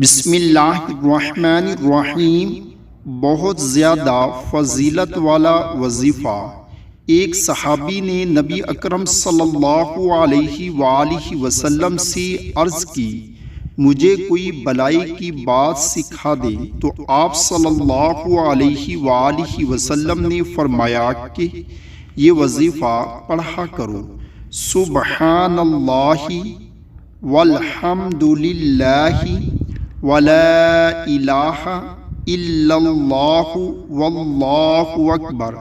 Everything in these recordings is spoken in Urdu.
بسم اللہ الرحمن الرحیم۔ بہت زیادہ فضیلت والا وظیفہ۔ ایک صحابی نے نبی اکرم صلی اللہ علیہ وآلہ وسلم سے عرض کی، مجھے کوئی بلائی کی بات سکھا دے، تو آپ صلی اللہ علیہ وآلہ وسلم نے فرمایا کہ یہ وظیفہ پڑھا کرو، سبحان اللہ والحمد للہ ولا الہ الا اللہ واللہ اکبر۔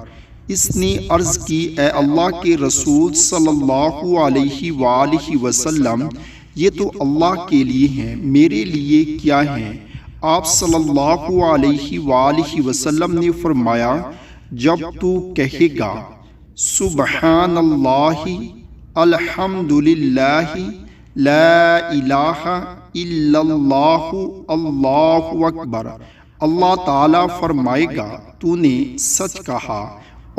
اس نے عرض کی، اے اللہ کے رسول صلی اللہ علیہ وآلہ وسلم، یہ تو اللہ کے لیے ہیں، میرے لیے کیا ہیں؟ آپ صلی اللہ علیہ وآلہ وسلم نے فرمایا، جب تو کہے گا سبحان اللہ الحمد للہ لا الہ الا اللہ اللہ اکبر، اللہ تعالیٰ فرمائے گا تو نے سچ کہا۔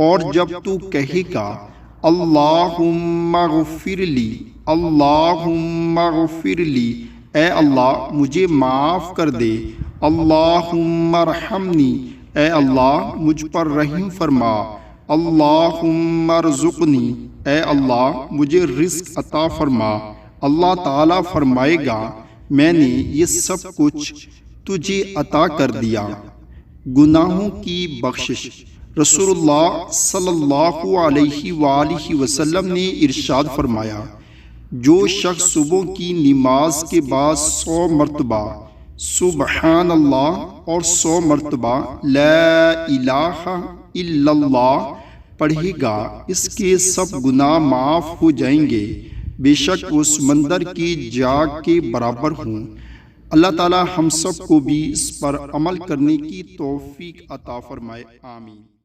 اور جب تو کہے گا اللہم اغفر لی اللہم اغفر لی، اے اللہ مجھے معاف کر دے، اللہم ارحمنی، اے اللہ مجھ پر رحم فرما، اللہم ارزقنی، اے اللہ مجھے رزق عطا فرما، اللہ تعالیٰ فرمائے گا میں نے یہ سب کچھ تجھے عطا کر دیا۔ گناہوں کی بخشش۔ رسول اللہ صلی اللہ علیہ وآلہ وسلم نے ارشاد فرمایا، جو شخص صبح کی نماز کے بعد 100 مرتبہ سبحان اللہ اور 100 مرتبہ لا الہ الا اللہ پڑھے گا، اس کے سب گناہ معاف ہو جائیں گے، بے شک وہ سمندر کی جاگ کے برابر ہوں۔ اللہ تعالی ہم سب کو بھی اس پر عمل کرنے کی توفیق عطا فرمائے، آمین۔